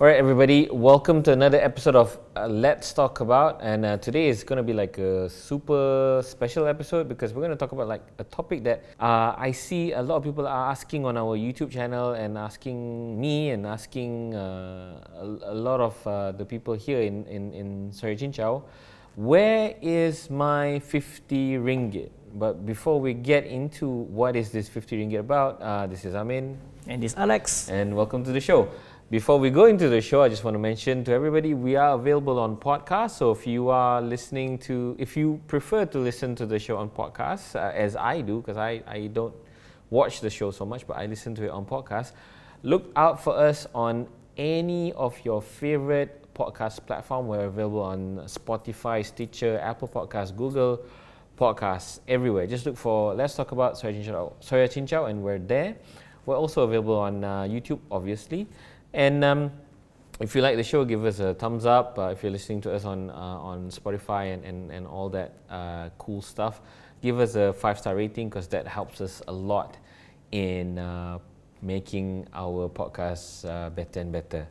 All right, everybody, welcome to another episode of Let's Talk About. And today is going to be like a super special episode because we're going to talk about like a topic that I see a lot of people are asking on our YouTube channel and asking me and asking a lot of the people here in Sejahtera. Where is my 50 ringgit? But before we get into what is this 50 ringgit about, this is Amin. And this is Alex. And welcome to the show. Before we go into the show, I just want to mention to everybody, we are available on podcast. So if you prefer to listen to the show on podcast, as I do, because I don't watch the show so much, but I listen to it on podcast, look out for us on any of your favorite podcast platform. We're available on Spotify, Stitcher, Apple Podcasts, Google Podcasts, everywhere. Just look for Let's Talk About Sejahtera and we're there. We're also available on YouTube, obviously. And if you like the show, give us a thumbs up. If you're listening to us on Spotify and all that cool stuff, give us a 5-star rating because that helps us a lot in making our podcasts better and better.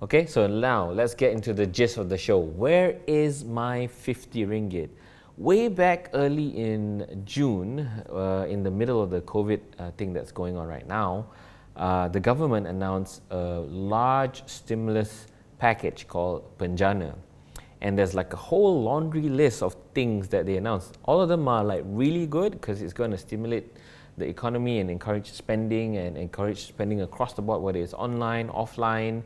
Okay, so now let's get into the gist of the show. Where is my 50 ringgit? Way back early in June, in the middle of the COVID thing that's going on right now, the government announced a large stimulus package called Penjana. And there's like a whole laundry list of things that they announced. All of them are like really good because it's going to stimulate the economy and encourage spending across the board, whether it's online, offline,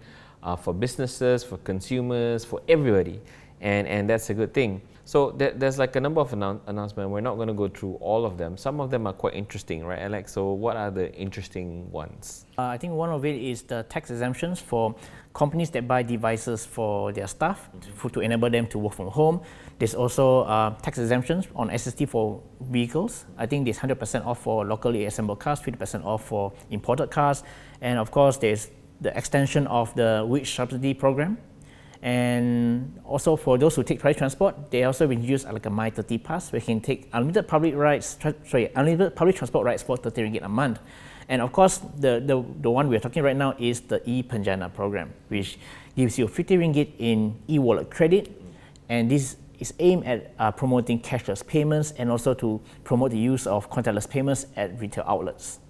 for businesses, for consumers, for everybody. And that's a good thing. So there's like a number of announcements. We're not going to go through all of them. Some of them are quite interesting, right, Alex? So what are the interesting ones? I think one of it is the tax exemptions for companies that buy devices for their staff to enable them to work from home. There's also tax exemptions on SST for vehicles. I think there's 100% off for locally assembled cars, 50% off for imported cars. And of course, there's the extension of the wage subsidy program. And also for those who take public transport, they also will use like a My30 pass where you can take unlimited public transport rides for 30 ringgit a month. And of course, the one we're talking right now is the e-Penjana program, which gives you 50 ringgit in e-wallet credit. And this is aimed at promoting cashless payments and also to promote the use of contactless payments at retail outlets.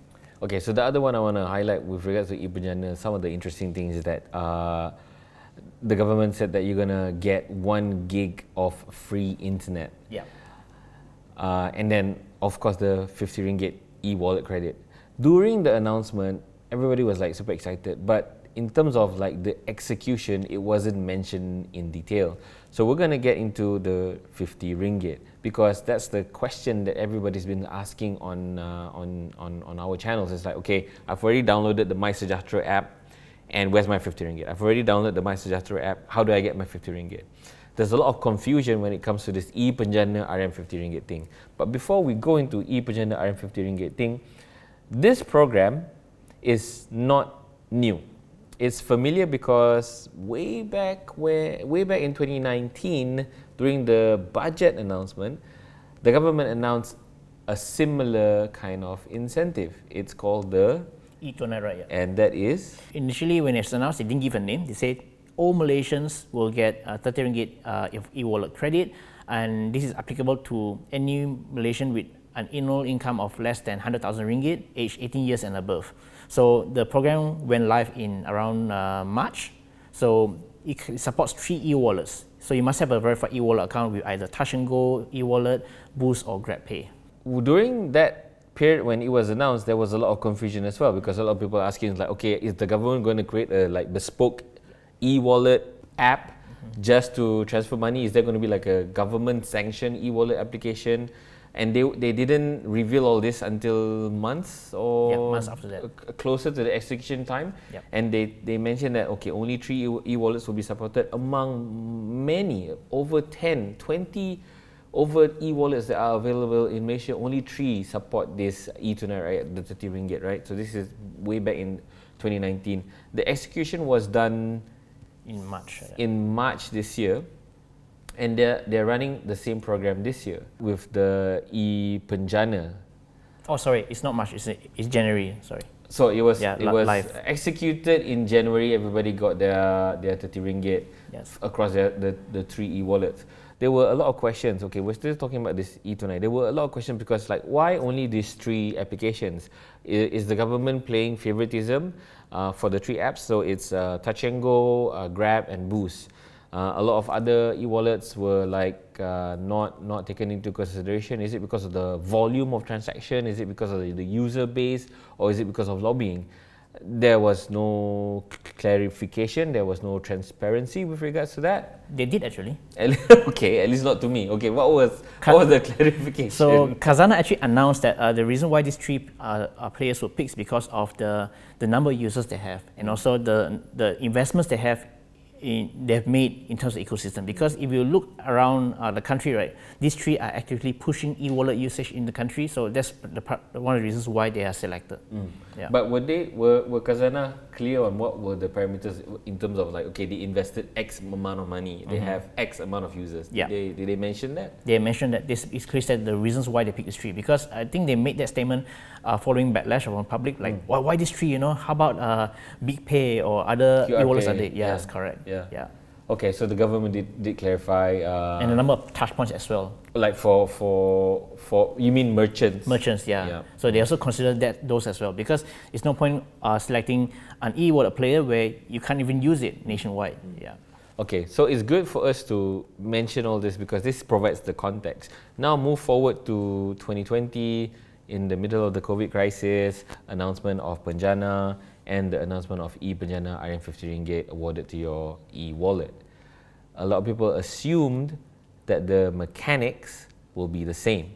Okay, so the other one I want to highlight with regards to e-Penjana, some of the interesting things is that the government said that you're going to get 1 gig of free internet. Yeah. And then, of course, the 50 ringgit e-wallet credit. During the announcement, everybody was like super excited. But in terms of like the execution, it wasn't mentioned in detail. So we're going to get into the 50 ringgit because that's the question that everybody's been asking on our channels. It's like, okay, I've already downloaded the MySejahtera app. And where's my 50 ringgit? I've already downloaded the MySejahtera app. How do I get my 50 ringgit? There's a lot of confusion when it comes to this e-Penjana RM50 ringgit thing. But before we go into e-Penjana RM50 ringgit thing, this program is not new. It's familiar because way back in 2019, during the budget announcement, the government announced a similar kind of incentive. It's called the E-Tunai Raya. And that is? Initially, when it's announced, they didn't give a name. They said all Malaysians will get 30 ringgit of e-wallet credit, and this is applicable to any Malaysian with an annual income of less than 100,000 ringgit, aged 18 years and above. So the program went live in around March. So it supports 3 e-wallets. So you must have a verified e-wallet account with either Touch 'n Go, e-wallet, Boost, or GrabPay. During that period when it was announced, there was a lot of confusion as well because a lot of people are asking like, okay, is the government going to create a like bespoke e-wallet app just to transfer money? Is there going to be like a government sanctioned e-wallet application? And they didn't reveal all this until months after that, closer to the execution time. Yep. And they mentioned that okay, only 3 e-wallets will be supported among many, over 10, 20 over e-wallets that are available in Malaysia. Only 3 support this e-Tunai, right? The 30 ringgit, right? So this is way back in 2019. The execution was done in March. In March this year, and they're running the same program this year with the e-Penjana. Oh, sorry, it's not March. It's January. Sorry. So it was live. executed in January. Everybody got their 30 ringgit Yes. across the three e-wallets. There were a lot of questions. Okay, we're still talking about this e-tonight. There were a lot of questions because like, why only these three applications? Is the government playing favoritism for the three apps? So it's Touch and Go, Grab, and Boost. A lot of other e-wallets were like not taken into consideration. Is it because of the volume of transaction? Is it because of the user base? Or is it because of lobbying? There was no clarification. There was no transparency with regards to that. They did actually. Okay, at least not to me. Okay, what was the clarification? So Khazanah actually announced that the reason why these three players were picked is because of the number of users they have, and also the investments they have they've made in terms of ecosystem. Because if you look around the country, right, these three are actively pushing e-wallet usage in the country. So that's one of the reasons why they are selected. Yeah. But were Khazanah clear on what were the parameters in terms of like, okay, they invested X amount of money, they have X amount of users? Yeah. Did they mention that? They mentioned that this is clear said the reasons why they picked these three, because I think they made that statement following backlash from public, like why these three? You know, how about Big Pay or other e-wallets are there? Yes, correct. Yeah. Okay, so the government did clarify. And the number of touch points as well. Like for you mean merchants? Merchants, yeah. So they also consider those as well, because it's no point selecting an e-wallet player where you can't even use it nationwide. Yeah. Okay, so it's good for us to mention all this because this provides the context. Now move forward to 2020, in the middle of the COVID crisis, announcement of Penjana and the announcement of e-Penjana RM50 ringgit awarded to your e-wallet. A lot of people assumed that the mechanics will be the same.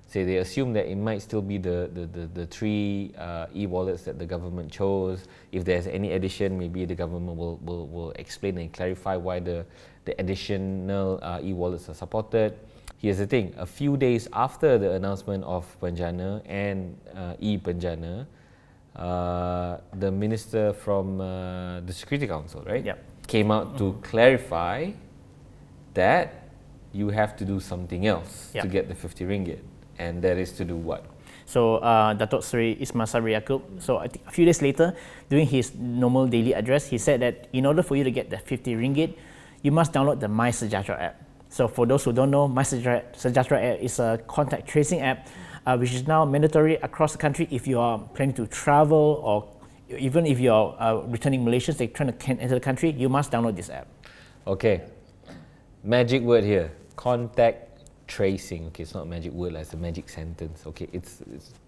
So they assume that it might still be the three e-wallets that the government chose. If there's any addition, maybe the government will explain and clarify why the additional e-wallets are supported. Here's the thing, a few days after the announcement of Penjana and e-Penjana, the minister from the Security Council, right, came out to clarify that you have to do something else to get the 50 ringgit. And that is to do what? So Datuk Seri Ismail Sabri Yaakob, so I think a few days later, during his normal daily address, he said that in order for you to get the 50 ringgit, you must download the MySejahtera app. So for those who don't know, MySejahtera app is a contact tracing app which is now mandatory across the country if you are planning to travel, or even if you are returning Malaysians, they're trying to enter the country, you must download this app. Okay, magic word here, contact tracing. Okay, it's not a magic word, it's a magic sentence. Okay, it's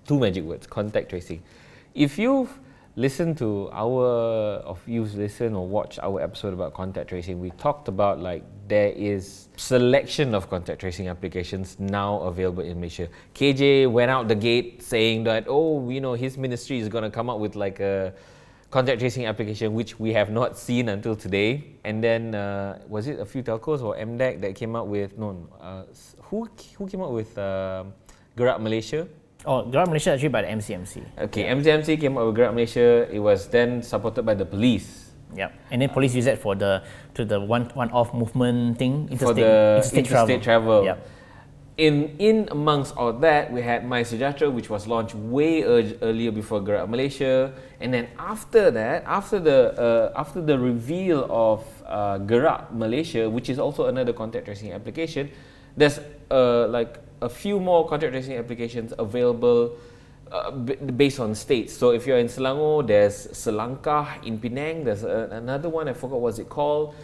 two magic words, contact tracing. If you've listened to listen or watch our episode about contact tracing, we talked about like there is selection of contact tracing applications now available in Malaysia. KJ went out the gate saying that, his ministry is going to come up with like a contact tracing application, which we have not seen until today. And then was it a few telcos or MDAC that came out with who came out with Gerak Malaysia? Oh, Gerak Malaysia actually by the MCMC. Okay, MCMC came up with Gerak Malaysia. It was then supported by the police. Yeah, and then police use that for the one-off movement thing, interstate travel. Yeah. In amongst all that, we had MySejahtera, which was launched way earlier before Gerak Malaysia, and then after that, after the reveal of Gerak Malaysia, which is also another contact tracing application, there's like a few more contact tracing applications available based on states. So if you're in Selangor, there's Selangkah in Penang. There's another one, I forgot what's it called.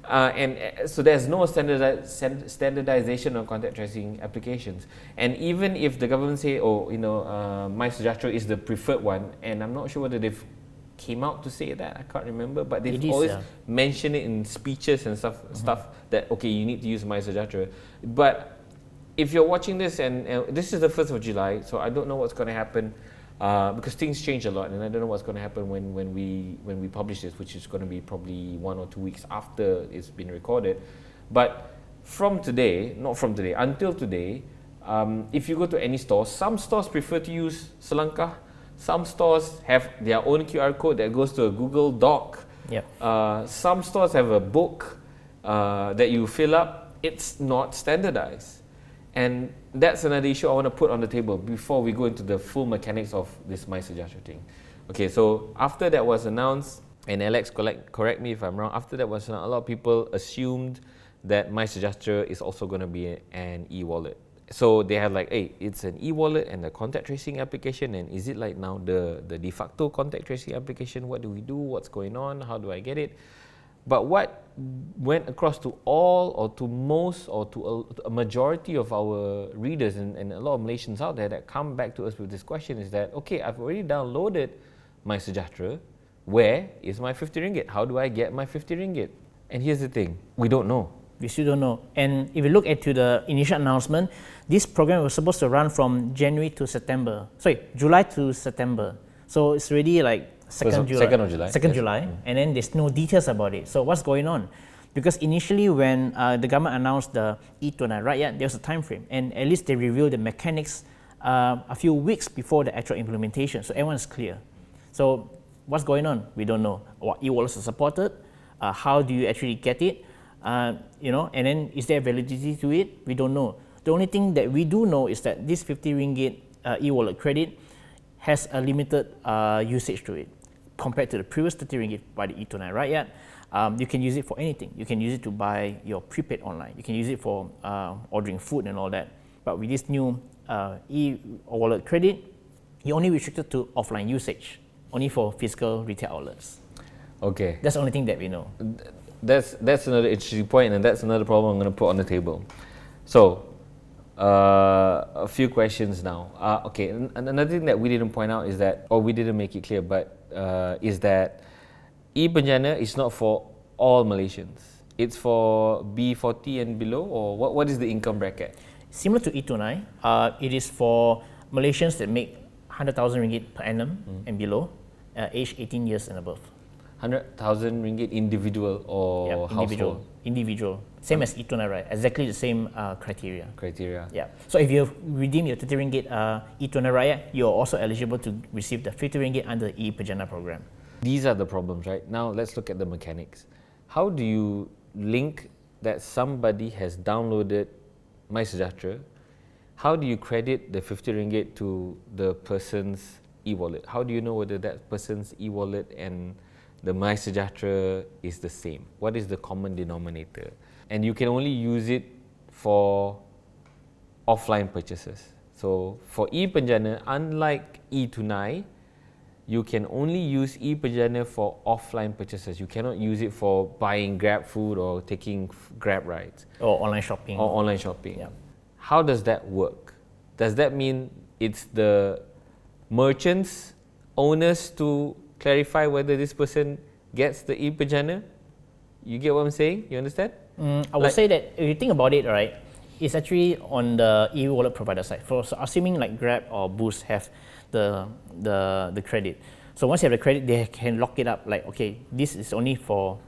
And so there's no standardization of contact tracing applications. And even if the government say, MySejahtera is the preferred one, and I'm not sure whether they've came out to say that, I can't remember, but they've always mentioned it in speeches and stuff that, okay, you need to use MySejahtera. But if you're watching this, and this is the 1st of July, so I don't know what's going to happen because things change a lot, and I don't know what's going to happen when we publish this, which is going to be probably 1 or 2 weeks after it's been recorded. But until today, if you go to any store, some stores prefer to use Selangkah, some stores have their own QR code that goes to a Google Doc. Some stores have a book that you fill up. It's not standardized. And that's another issue I want to put on the table before we go into the full mechanics of this MySejahtera thing. Okay, so after that was announced, and Alex, correct me if I'm wrong, after that was announced, a lot of people assumed that MySejahtera is also going to be an e-wallet. So they had like, hey, it's an e-wallet and a contact tracing application, and is it like now the de facto contact tracing application? What do we do? What's going on? How do I get it? But what went across to all or to most or to a majority of our readers and a lot of Malaysians out there that come back to us with this question is that, okay, I've already downloaded MySejahtera. Where is my 50 ringgit? How do I get my 50 ringgit? And here's the thing, we don't know. We still don't know. And if you look into the initial announcement, this program was supposed to run from July to September. So it's already like 2nd July, and then there's no details about it. So what's going on? Because initially when the government announced the e-Tunai, right, yeah, there was a time frame, and at least they revealed the mechanics a few weeks before the actual implementation. So everyone's clear. So what's going on? We don't know. What e-wallets are supported? How do you actually get it? And then is there validity to it? We don't know. The only thing that we do know is that this 50 ringgit e-wallet credit has a limited usage to it compared to the previous 30 ringgit by the e-Tunai, right? Yeah, you can use it for anything. You can use it to buy your prepaid online. You can use it for ordering food and all that. But with this new e-wallet credit, you're only restricted to offline usage, only for physical retail outlets. Okay. That's the only thing that we know. That's another interesting point, and that's another problem I'm going to put on the table. So, a few questions now. Okay, another thing that we didn't point out is that, or we didn't make it clear, but is that e-Penjana is not for all Malaysians. It's for B40 and below, or what is the income bracket? Similar to e-Tunai, it is for Malaysians that make 100,000 ringgit per annum and below, age 18 years and above. 100,000 ringgit individual or household? Individual. Same as e-Tunai, right? Exactly the same criteria. Yeah. So if you redeem your 30 ringgit e-Tunai Raya, you're also eligible to receive the 50 ringgit under the e-Penjana program. These are the problems, right? Now let's look at the mechanics. How do you link that somebody has downloaded MySejahtera? How do you credit the 50 ringgit to the person's e-wallet? How do you know whether that person's e-wallet and the MySejahtera is the same? What is the common denominator? And you can only use it for offline purchases. So for e-Penjana, unlike e-Tunai, you can only use e-Penjana for offline purchases. You cannot use it for buying Grab food or taking Grab rides. Or online shopping. Yeah. How does that work? Does that mean it's the merchants, owners to clarify whether this person gets the e-Penjana? You get what I'm saying? You understand? I would say that if you think about it, right, it's actually on the e-wallet provider side. So assuming like Grab or Boost have the credit. So once you have the credit, they can lock it up like, okay, this is only for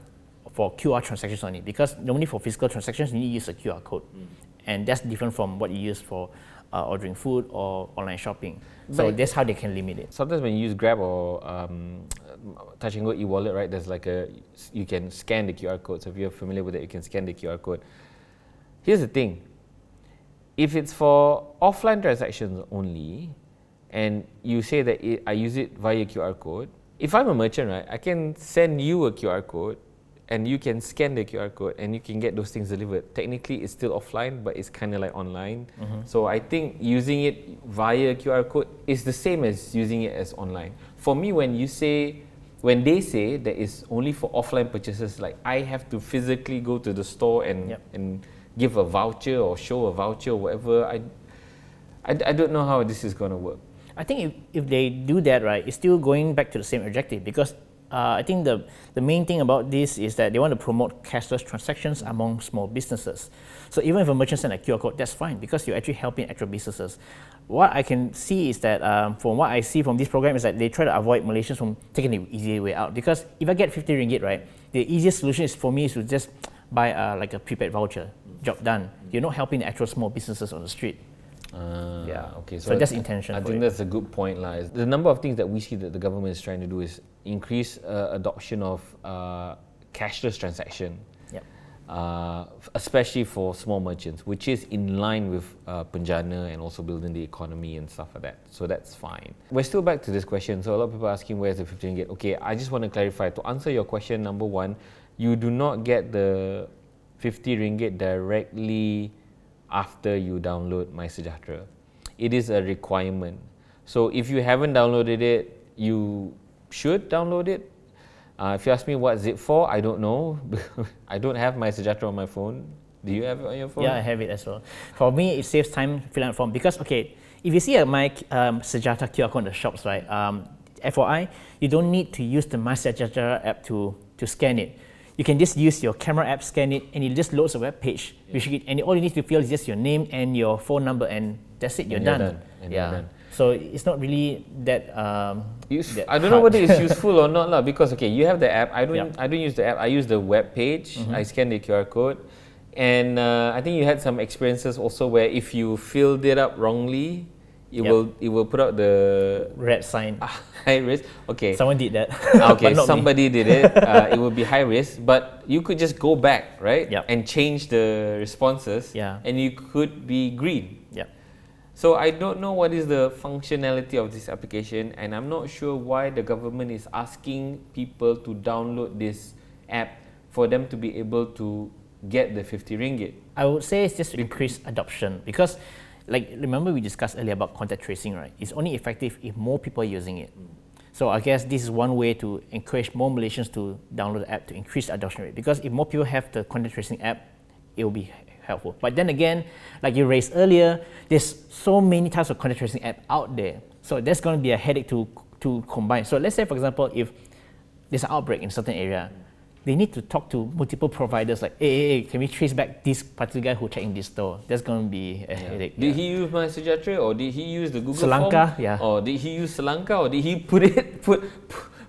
QR transactions only, because normally for physical transactions you need to use a QR code. And that's different from what you use for ordering food or online shopping. So that's how they can limit it. Sometimes when you use Grab or Touch and Go e-wallet, right, there's like you can scan the QR code. So if you're familiar with it, you can scan the QR code. Here's the thing. If it's for offline transactions only, and you say that I use it via QR code, if I'm a merchant, right, I can send you a QR code and you can scan the QR code and you can get those things delivered. Technically, it's still offline, but it's kind of like online. So I think using it via QR code is the same as using it as online. For me, when they say that it's only for offline purchases, like I have to physically go to the store and give a voucher or show a voucher or whatever, I don't know how this is going to work. I think if they do that, right, it's still going back to the same objective, because I think the main thing about this is that they want to promote cashless transactions among small businesses. So even if a merchant sends a QR code, that's fine, because you're actually helping actual businesses. What I can see is that, from what I see from this program, is that they try to avoid Malaysians from taking the easy way out. Because if I get 50 ringgit, right, the easiest solution is for me is to just buy like a prepaid voucher. Job done. You're not helping the actual small businesses on the street. Okay, so that's intention. I think that's a good point, Lars. The number of things that we see that the government is trying to do is increase adoption of cashless transaction. especially for small merchants, which is in line with Penjana and also building the economy and stuff like that. So that's fine. We're still back to this question. So a lot of people are asking, where's the 50 ringgit? Okay, I just want to clarify. To answer your question, number one, you do not get the 50 ringgit directly after you download MySejahtera. It is a requirement. So if you haven't downloaded it, you should download it. If you ask me what's it for, I don't know. I don't have MySejahtera on my phone. Do you have it on your phone? Yeah, I have it as well. For me, it saves time filling out the form because, okay, if you see a MySejahtera QR code in the shops, right, FYI, you don't need to use the MySejahtera app to scan it. You can just use your camera app, scan it, and it just loads a web page. And all you need to fill is just your name and your phone number, and that's it. You're done. You're done. So it's not really that. I don't know whether it's useful or not, lah. Because okay, you have the app. I don't use the app. I use the web page. I scan the QR code, and I think you had some experiences also where if you filled it up wrongly, it will put out the red sign. High risk. Okay. Someone did that. Okay, somebody did it. It would be high risk, but you could just go back, right? And change the responses. And you could be green. So I don't know what is the functionality of this application, and I'm not sure why the government is asking people to download this app for them to be able to get the 50 ringgit. I would say it's just to increase adoption because, like, remember we discussed earlier about contact tracing, right? It's only effective if more people are using it. So I guess this is one way to encourage more Malaysians to download the app to increase the adoption rate, because if more people have the contact tracing app, it will be helpful. But then again, like you raised earlier, there's so many types of contact tracing app out there. So that's going to be a headache to combine. So let's say, for example, if there's an outbreak in a certain area, they need to talk to multiple providers like, hey, can we trace back this particular guy who checked in this store? That's going to be a headache. Did he use MySejahtera, or did he use the Google Selangkah, form? Or did he use Selangkah, or did he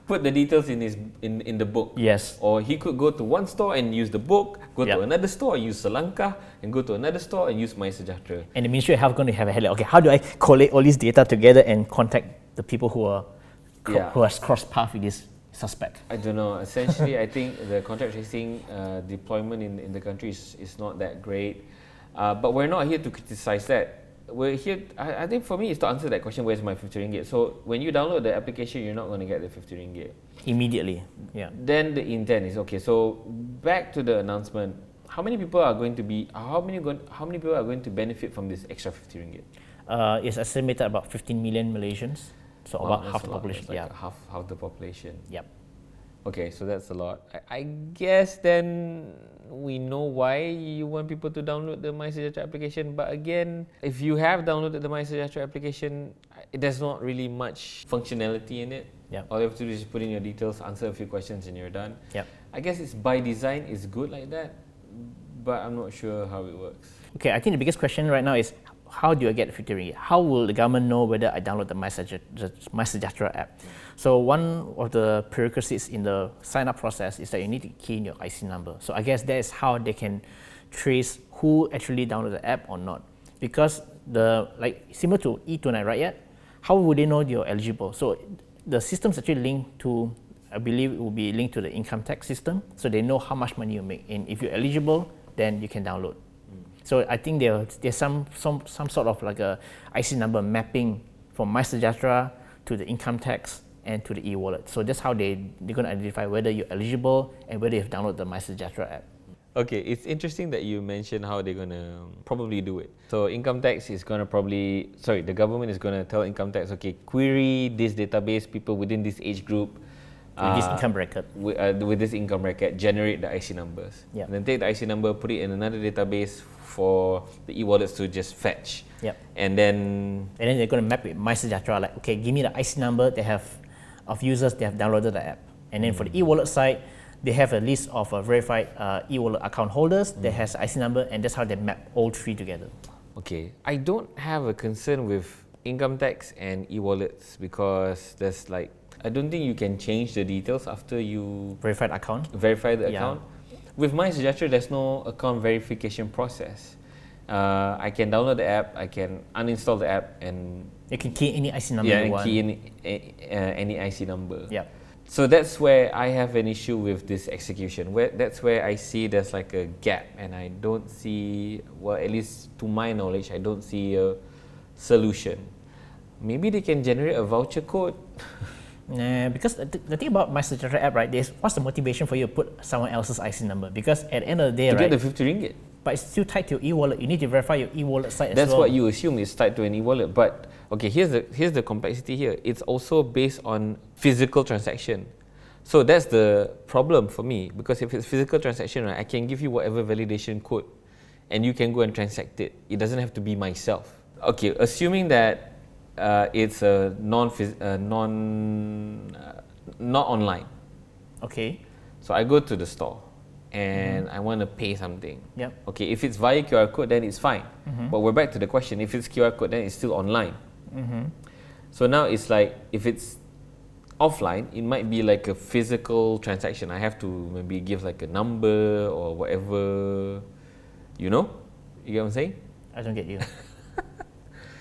put the details in the book? Yes. Or he could go to one store and use the book, go to another store and use Selangkah, and go to another store and use MySejahtera. And the Ministry of Health is going to have a headache. Okay, how do I collate all this data together and contact the people who are who has crossed path with this suspect? I don't know. Essentially, I think the contact tracing deployment in the country is not that great. But we're not here to criticize that. We're here, I think for me, is to answer that question, where's my 50 ringgit? So when you download the application, you're not going to get the 50 ringgit. Immediately, Then the intent is, okay, so back to the announcement, how many people are going to benefit from this extra 50 ringgit? It's estimated about 15 million Malaysians. So about half the population. Like half the population. Yep. Okay, so that's a lot. I guess then we know why you want people to download the MySejahtera application. But again, if you have downloaded the MySejahtera application, there's not really much functionality in it. All you have to do is put in your details, answer a few questions, and you're done. I guess it's by design, it's good like that, but I'm not sure how it works. Okay, I think the biggest question right now is, how do I get the 50 ringgit? How will the government know whether I download the MySejahtera app? So one of the prerequisites in the sign-up process is that you need to key in your IC number. So I guess that is how they can trace who actually downloaded the app or not. Because similar to E29, right? Yet, how would they know you're eligible? So the system's actually linked to, I believe it will be linked to the income tax system, so they know how much money you make. And if you're eligible, then you can download. So I think there's some sort of like a IC number mapping from MySejahtera to the income tax and to the e-wallet. So that's how they're going to identify whether you're eligible and whether you've downloaded the MySejahtera app. Okay, it's interesting that you mentioned how they're going to probably do it. So income tax is going to the government is going to tell income tax, okay, query this database, people within this age group, with this income bracket. With this income bracket, generate the IC numbers. And then take the IC number, put it in another database for the e-wallets to just fetch. And then they're going to map with MySejahtera, like, okay, give me the IC number of users that have downloaded the app. And then for the e-wallet side, they have a list of verified e-wallet account holders that has IC number, and that's how they map all three together. Okay, I don't have a concern with income tax and e-wallets because there's I don't think you can change the details after you verify the account. With MySejahtera, there's no account verification process. I can download the app, I can uninstall the app, and you can key any IC number you want. key any IC number. So that's where I have an issue with this execution. That's where I see there's like a gap, and I don't see, well, at least to my knowledge, I don't see a solution. Maybe they can generate a voucher code. Nah, because the thing about MySejahtera app, right, is what's the motivation for you to put someone else's IC number? Because at the end of the day, To right, get the 50 ringgit. but it's still tied to your e-wallet. You need to verify your e-wallet site as That's well. what you assume is tied to an e-wallet. But okay, here's the complexity here. It's also based on physical transaction. So that's the problem for me, because if it's physical transaction, right, I can give you whatever validation code and you can go and transact it. It doesn't have to be myself. Okay, assuming that it's a not online. Okay. So I go to the store and I want to pay something. Yep. Okay, if it's via QR code, then it's fine. But we're back to the question, if it's QR code, then it's still online. So now it's like, if it's offline, it might be like a physical transaction. I have to maybe give like a number or whatever, you know? You get what I'm saying? I don't get you.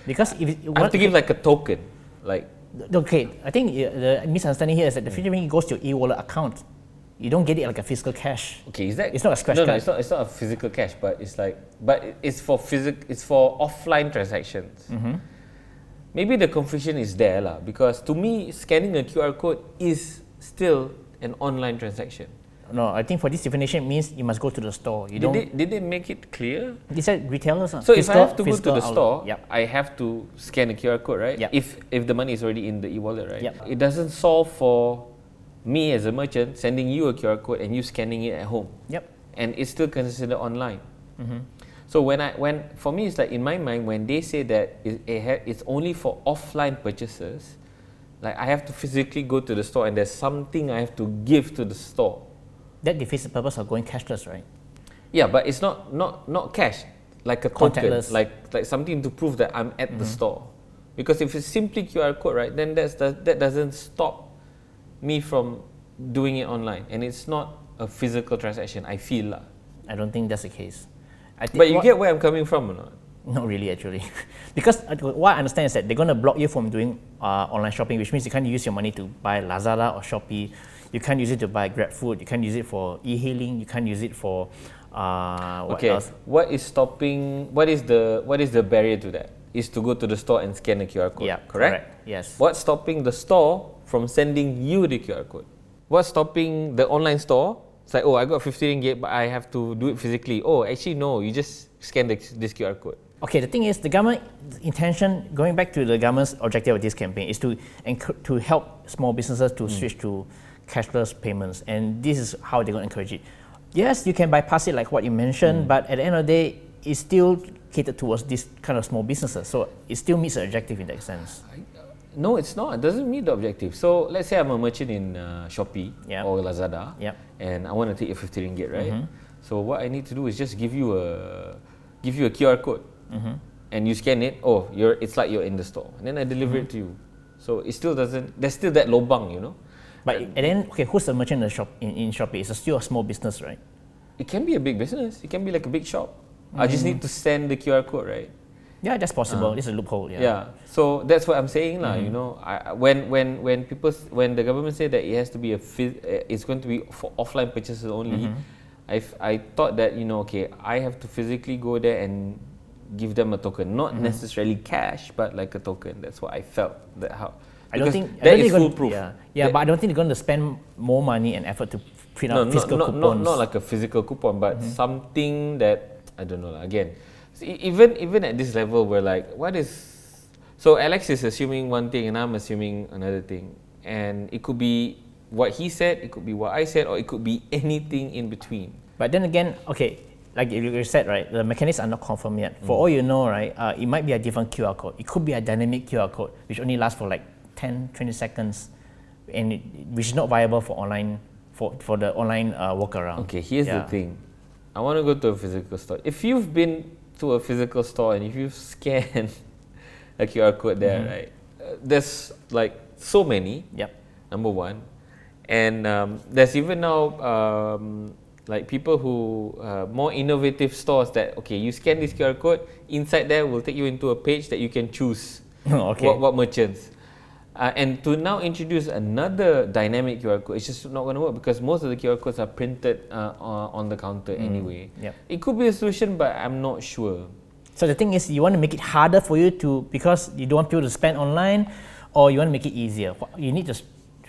Because if I have to give like a token, like. Okay, I think the misunderstanding here is that the 50 ringgit goes to your e-wallet account. You don't get it like a physical cash. Okay, is that? It's not a scratch no, card. No, it's not a physical cash, but it's like, it's for offline transactions. Maybe the confusion is there lah, because to me, scanning a QR code is still an online transaction. No, I think for this definition it means you must go to the store. You Did they make it clear? They said retailers. So if I have to go to the outlet. store, Yep. I have to scan a QR code, right? Yep. If the money is already in the e-wallet, right? Yep. It doesn't solve for me as a merchant sending you a QR code and you scanning it at home. Yep. And it's still considered online. So when for me, it's like, in my mind, when they say that it's only for offline purchases, like I have to physically go to the store and there's something I have to give to the store. That defeats the purpose of going cashless, right? Yeah, but it's not cash, like a token, Contactless. like something to prove that I'm at the store. Because if it's simply QR code, right, then that doesn't stop me from doing it online, and it's not a physical transaction, I feel lah. I don't think that's the case. I think But you get where I'm coming from or not? Not really, actually. Because what I understand is that they're going to block you from doing online shopping, which means you can't use your money to buy Lazada or Shopee. You can't use it to buy GrabFood. You can't use it for e-hailing. You can't use it for what else? What is stopping? What is the barrier to that? Is to go to the store and scan the QR code. Yeah, correct. Yes. What's stopping the store from sending you the QR code? What's stopping the online store? It's like, oh, I got 50 ringgit, but I have to do it physically. Oh, actually, no, you just scan this QR code. Okay, the thing is, the government intention, going back to the government's objective of this campaign, is to help small businesses to switch to cashless payments, and this is how they're going to encourage it. Yes, you can bypass it like what you mentioned, but at the end of the day, it's still catered towards this kind of small businesses, so it still meets the objective in that sense. No, it's not. It doesn't meet the objective. So let's say I'm a merchant in Shopee or Lazada, and I want to take a 50 ringgit, right? So what I need to do is just give you a QR code, and you scan it. Oh, it's like you're in the store, and then I deliver it to you. So it still doesn't. There's still that lobang, you know. But and then, okay, who's the merchant in Shopee? It's still a small business, right? It can be a big business. It can be like a big shop. I just need to send the QR code, right? Yeah, that's possible. It's a loophole. Yeah. So that's what I'm saying, lah. You know, when the government say that it has to be it's going to be for offline purchases only, I thought that, you know, okay, I have to physically go there and give them a token, not necessarily cash, but like a token. That's what I felt. I don't think that is foolproof. But I don't think they're going to spend more money and effort to print out physical coupons. Not like a physical coupon, but something that, I don't know. Again, even at this level, we're like, what is? So Alex is assuming one thing, and I'm assuming another thing, and it could be what he said, it could be what I said, or it could be anything in between. But then again, okay, like you said, right, the mechanics are not confirmed yet. For all you know, right, it might be a different QR code. It could be a dynamic QR code, which only lasts for like 10, 20 seconds, and which is not viable for online for the online workaround. Okay, here's the thing. I want to go to a physical store. If you've been to a physical store and if you've scanned a QR code there, right, there's like so many. Yep. Number one, and there's even now like people who more innovative stores that, okay, you scan this QR code, inside there will take you into a page that you can choose what merchants. And to now introduce another dynamic QR code, it's just not going to work because most of the QR codes are printed on the counter anyway. Yep. It could be a solution, but I'm not sure. So the thing is, you want to make it harder for you to, because you don't want people to spend online, or you want to make it easier. You need to.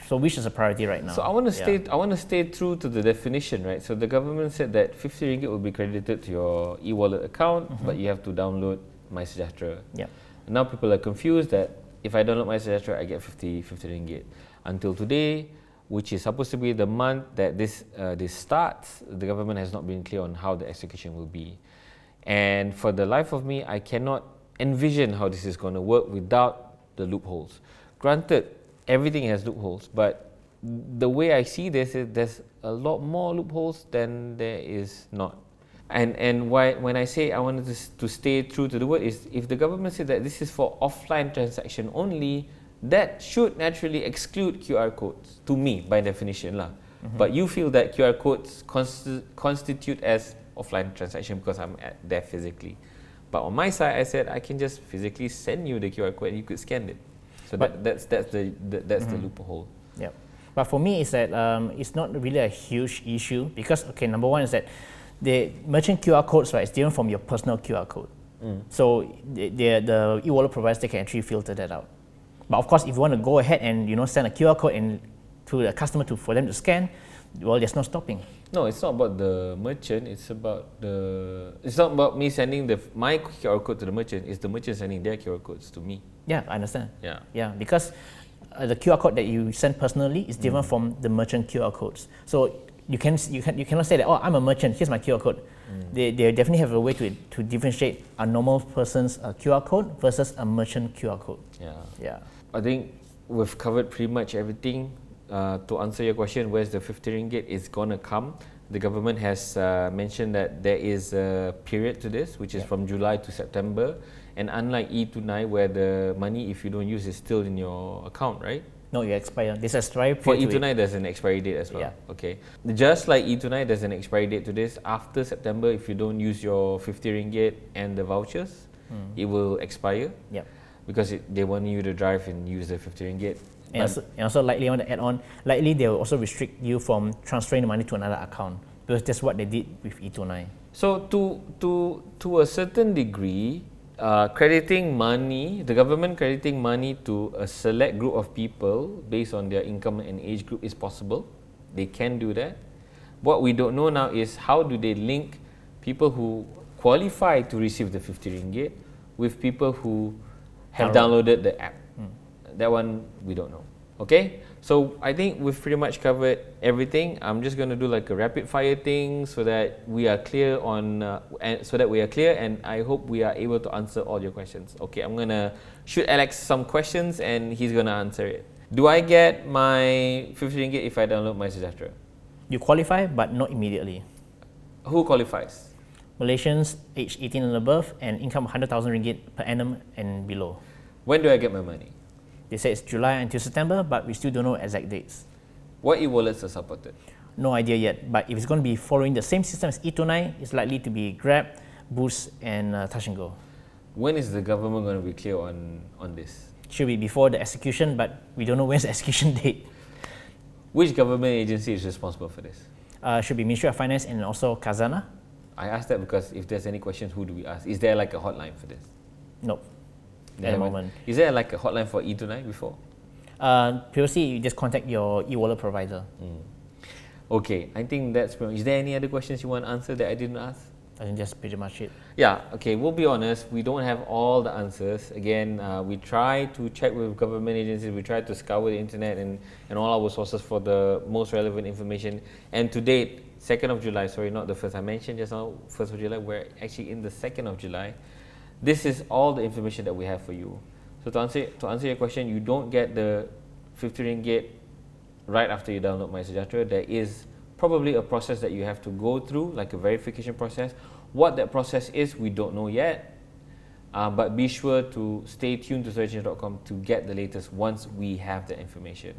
So which is a priority right now? So I want to stay true to the definition, right? So the government said that 50 ringgit will be credited to your e-wallet account, but you have to download MySejahtera. Yep. Now people are confused that if I download MySejahtera, I get 50 ringgit. Until today, which is supposed to be the month that this starts, the government has not been clear on how the execution will be. And for the life of me, I cannot envision how this is going to work without the loopholes. Granted, everything has loopholes, but the way I see this is there's a lot more loopholes than there is not. And when I say I wanted to stay true to the word is if the government said that this is for offline transaction only, that should naturally exclude QR codes to me by definition lah. But you feel that QR codes constitute as offline transaction because I'm there physically. But on my side, I said I can just physically send you the QR code and you could scan it. So that's the loophole. Yeah. But for me, it's that it's not really a huge issue because number one is that the merchant QR codes, right, is different from your personal QR code. So the e-wallet providers, they can actually filter that out. But of course, if you want to go ahead and send a QR code and to the customer for them to scan, well, there's no stopping. No, it's not about the merchant. It's not about me sending my QR code to the merchant. It's the merchant sending their QR codes to me. Yeah, I understand. Yeah, because the QR code that you send personally is different from the merchant QR codes. So you cannot say that, oh, I'm a merchant, here's my QR code. They definitely have a way to differentiate a normal person's QR code versus a merchant QR code. Yeah. I think we've covered pretty much everything. To answer your question, where's the 50 ringgit is going to come? The government has mentioned that there is a period to this, which is from July to September. And unlike e-Tunai, where the money, if you don't use, is still in your account, right? No, you expire. There's an expiry period. For e-Tunai, there's an expiry date as well. Yeah. Okay. Just like e-Tunai, there's an expiry date to this. After September, if you don't use your 50 ringgit and the vouchers, it will expire. Yeah. Because they want you to drive and use the 50 ringgit. And also likely, I want to add on, likely they will also restrict you from transferring the money to another account because that's what they did with e-Tunai. So to a certain degree, the government crediting money to a select group of people based on their income and age group is possible. They can do that. What we don't know now is how do they link people who qualify to receive the 50 ringgit with people who have downloaded the app. That one we don't know. Okay, so I think we've pretty much covered everything. I'm just going to do like a rapid fire thing so that we are clear and I hope we are able to answer all your questions. Okay, I'm going to shoot Alex some questions and he's going to answer it. Do I get my 50 ringgit if I download MySejahtera? You qualify, but not immediately. Who qualifies? Malaysians aged 18 and above and income 100,000 ringgit per annum and below. When do I get my money? They say it's July until September, but we still don't know exact dates. What e-wallets are supported? No idea yet, but if it's going to be following the same system as e-Tunai, it's likely to be Grab, Boost and Touch and Go. When is the government going to be clear on this? Should be before the execution, but we don't know when's the execution date. Which government agency is responsible for this? Should be Ministry of Finance and also Khazanah. I asked that because if there's any questions, who do we ask? Is there like a hotline for this? Nope. At the moment. Is there like a hotline for e-Tunai before? Previously, you just contact your e-wallet provider. Okay, I think that's pretty much. Is there any other questions you want to answer that I didn't ask? I think that's pretty much it. Yeah, okay, we'll be honest, we don't have all the answers. Again, we try to check with government agencies, we try to scour the internet and all our sources for the most relevant information. And to date, 2nd of July, sorry, not the first I mentioned just now, 1st of July, we're actually in the 2nd of July. This is all the information that we have for you. So to answer your question, you don't get the 50 ringgit right after you download MySejahtera. There is probably a process that you have to go through, like a verification process. What that process is, we don't know yet. But be sure to stay tuned to searchengine.com to get the latest once we have the information.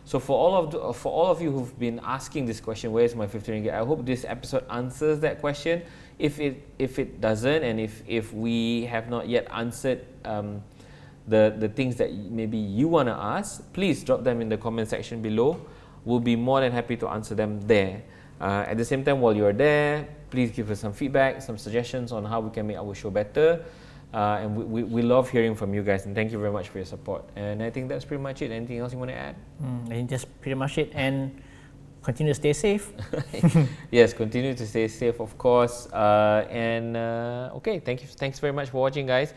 So for all of you who've been asking this question, where is my 50 ringgit? I hope this episode answers that question. If it doesn't, and if we have not yet answered the things that maybe you want to ask, please drop them in the comment section below. We'll be more than happy to answer them there. At the same time, while you're there, please give us some feedback, some suggestions on how we can make our show better. And we love hearing from you guys, and thank you very much for your support. And I think that's pretty much it. Anything else you want to add? I think that's pretty much it. And continue to stay safe. Yes, continue to stay safe, of course. Okay, thanks very much for watching, guys.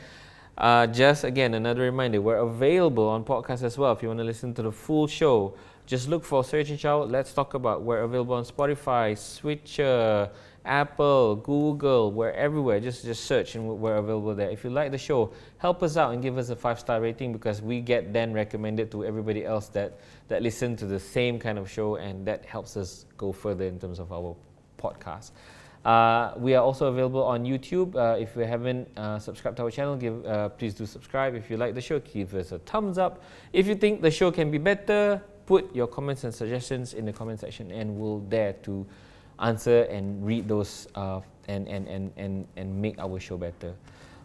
Just again, another reminder, we're available on podcast as well. If you want to listen to the full show, just look for Search and Shout Let's Talk About. We're available on Spotify, Switcher, Apple, Google, we're everywhere. Just search and we're available there. If you like the show, help us out and give us a 5-star rating, because we get then recommended to everybody else that listen to the same kind of show, and that helps us go further in terms of our podcast. We are also available on YouTube. If you haven't subscribed to our channel, please do subscribe. If you like the show, give us a thumbs up. If you think the show can be better, put your comments and suggestions in the comment section, and we'll dare to answer and read those and make our show better.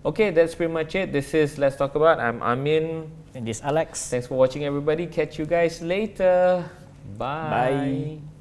Okay, that's pretty much it. This is Let's Talk About. I'm Amin. And this is Alex. Thanks for watching, everybody. Catch you guys later. Bye. Bye.